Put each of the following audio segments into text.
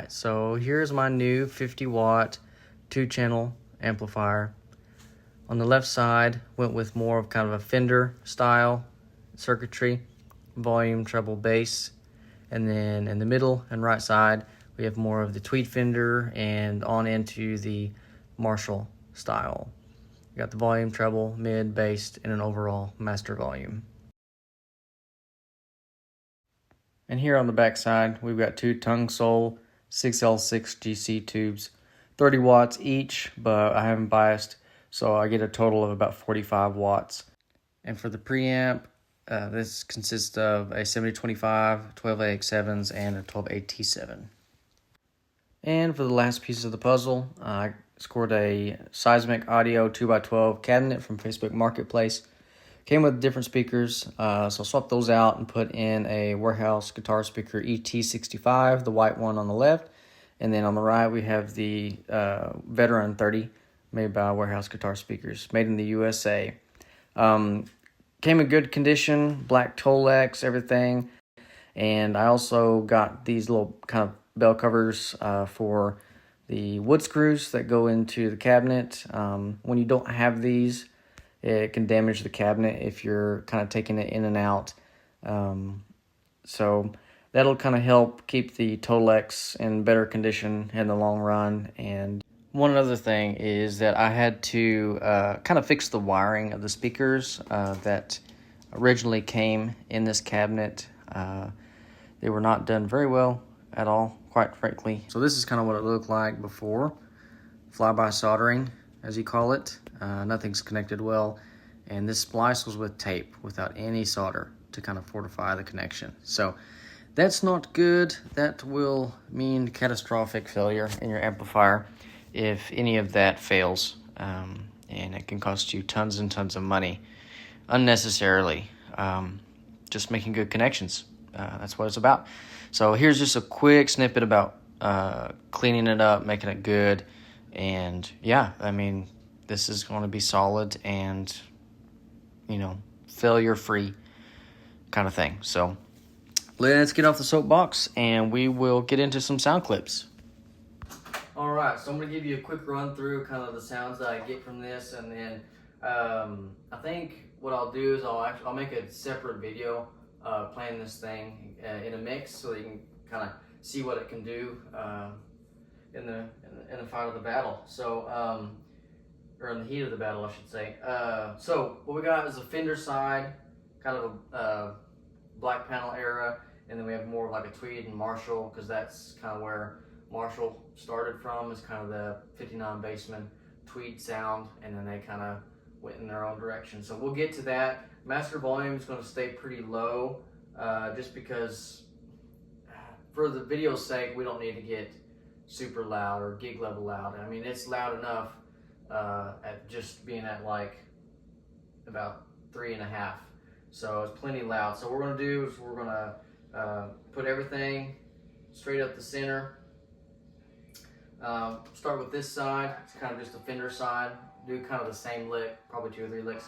Alright, so here's my new 50 watt 2-channel amplifier. On the left side, went with more of kind of a Fender style circuitry, volume, treble, bass. And then in the middle and right side, we have more of the tweed Fender and on into the Marshall style. We got the volume, treble, mid, bass, and an overall master volume. And here on the back side, we've got two tongue sole 6L6 GC tubes, 30 watts each, but I haven't biased, so I get a total of about 45 watts. And for the preamp, this consists of a 7025, 12AX7s, and a 12AT7. And for the last piece of the puzzle, I scored a Seismic Audio 2x12 cabinet from Facebook Marketplace. Came with different speakers, so I swapped those out and put in a Warehouse guitar speaker ET65, the white one on the left. And then on the right, we have the Veteran 30, made by Warehouse Guitar Speakers, made in the USA. Came in good condition, black Tolex, everything. And I also got these little kind of bell covers for the wood screws that go into the cabinet. When you don't have these, it can damage the cabinet if you're kind of taking it in and out. So that'll kind of help keep the Tolex in better condition in the long run. And one other thing is that I had to kind of fix the wiring of the speakers that originally came in this cabinet. They were not done very well at all, quite frankly. So this is kind of what it looked like before. Fly-by soldering, as you call it. Nothing's connected well. And this splice was with tape without any solder to kind of fortify the connection. So that's not good. That will mean catastrophic failure in your amplifier if any of that fails. And it can cost you tons and tons of money unnecessarily. Just making good connections. That's what it's about. So here's just a quick snippet about cleaning it up, making it good. And yeah, I mean, this is going to be solid and, you know, failure-free kind of thing. So let's get off the soapbox and we will get into some sound clips. All right, so I'm going to give you a quick run through kind of the sounds that I get from this, and then I think what I'll do is I'll make a separate video playing this thing in a mix so that you can kind of see what it can do in the fight of the battle. So or in the heat of the battle, I should say. So what we got is a Fender side, kind of a black panel era, and then we have more like a tweed and Marshall, because that's kind of where Marshall started from, is kind of the 59 bassman tweed sound, and then they kind of went in their own direction. So we'll get to that. Master volume is going to stay pretty low, just because for the video's sake, we don't need to get super loud or gig level loud. I mean, it's loud enough at just being at like about 3.5, so it's plenty loud. So what we're going to do is we're going to put everything straight up the center. Start with this side. It's kind of just a Fender side. Do kind of the same lick, probably 2 or 3 licks.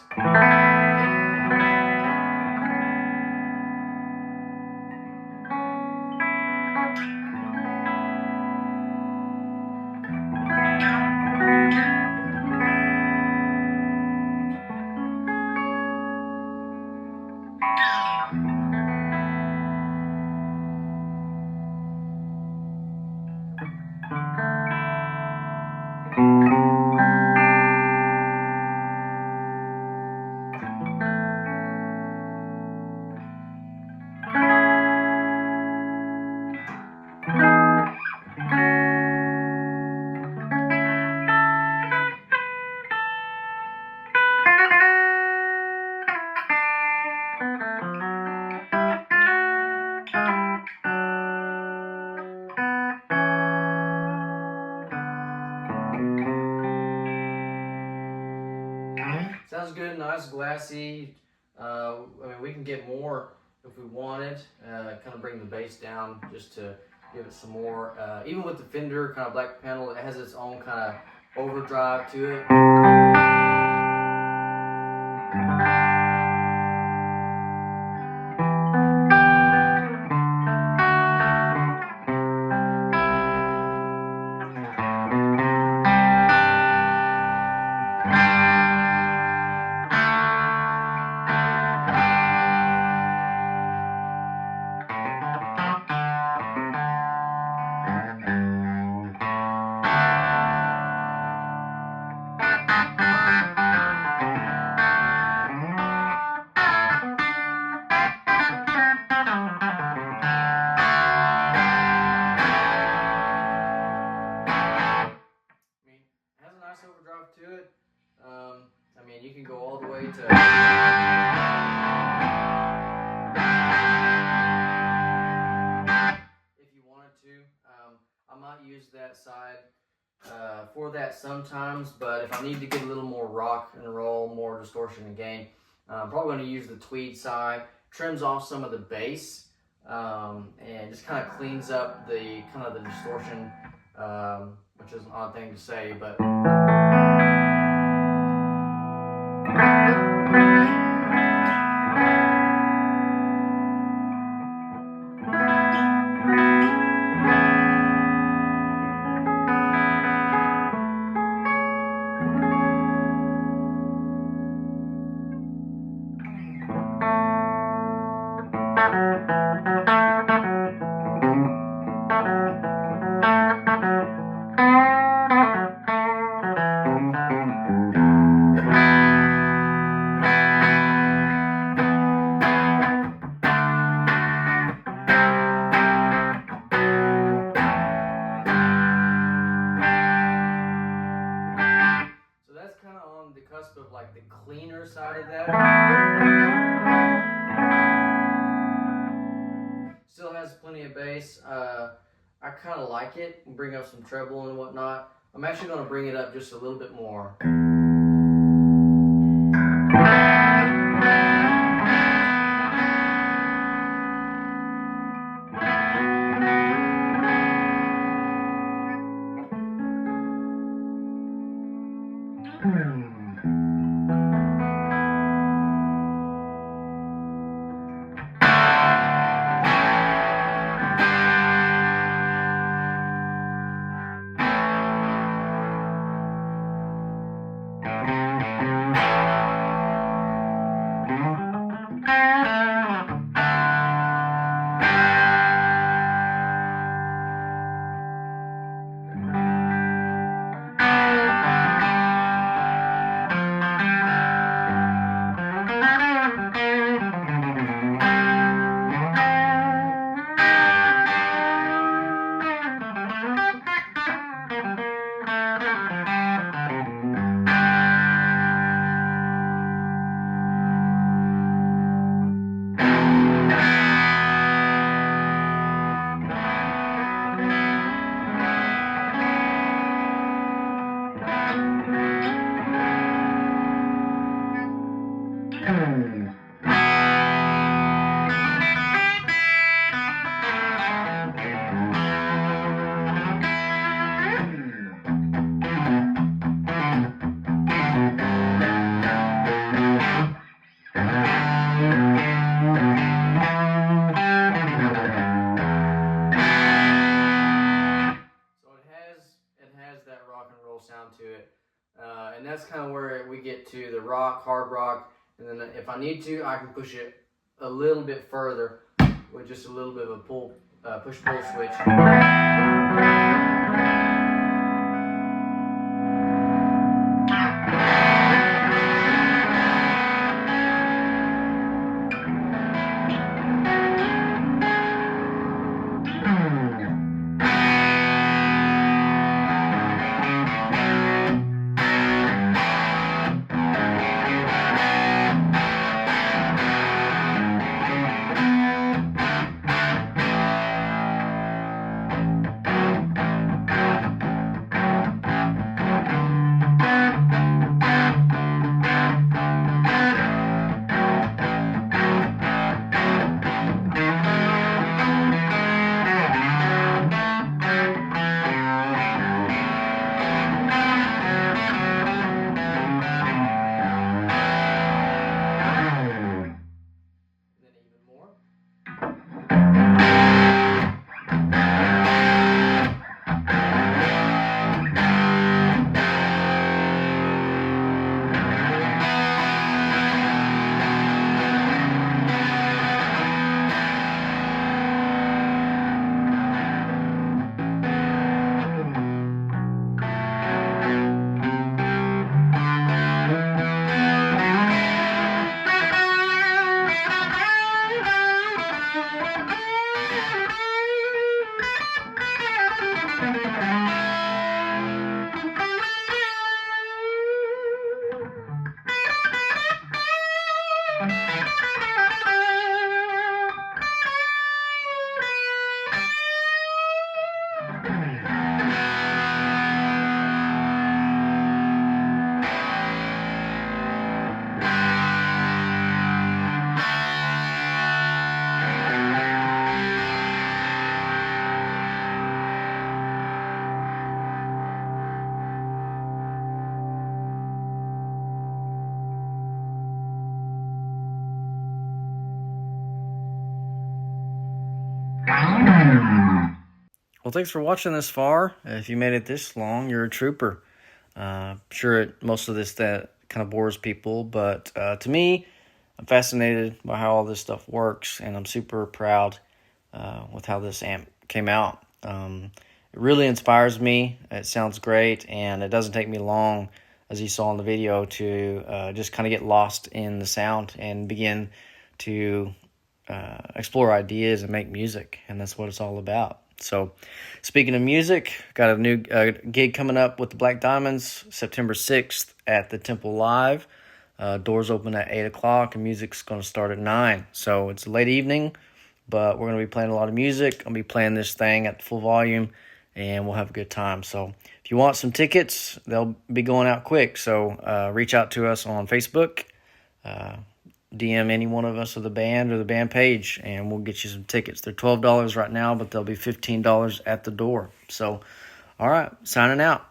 Sounds good, nice, glassy. I mean, we can get more if we wanted. Kind of bring the bass down just to give it some more. Even with the Fender kind of black panel, it has its own kind of overdrive to it. that side for that sometimes, but if I need to get a little more rock and roll, more distortion and gain, I'm probably going to use the tweed side. Trims off some of the bass and just kind of cleans up the distortion, which is an odd thing to say, but the cusp of like the cleaner side of that. Still has plenty of bass. I kind of like it. Bring up some treble and whatnot. I'm actually going to bring it up just a little bit more. Sound to it, and that's kind of where we get to the rock, hard rock, and then if I need to, I can push it a little bit further with just a little bit of a push-pull switch. Well, thanks for watching this far. If you made it this long, you're a trooper. Sure, most of this that kind of bores people, but to me, I'm fascinated by how all this stuff works, and I'm super proud with how this amp came out. It really inspires me. It sounds great, and it doesn't take me long, as you saw in the video, to just kind of get lost in the sound and begin to explore ideas and make music, and that's what it's all about. So, speaking of music, got a new gig coming up with the Black Diamonds, September 6th at the Temple Live. Doors open at 8 o'clock, and music's going to start at 9. So, it's a late evening, but we're going to be playing a lot of music. I'll be playing this thing at full volume, and we'll have a good time. So, if you want some tickets, they'll be going out quick. So, reach out to us on Facebook. DM any one of us of the band or the band page, and we'll get you some tickets. They're $12 right now, but they'll be $15 at the door. So, all right, signing out.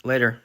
Later.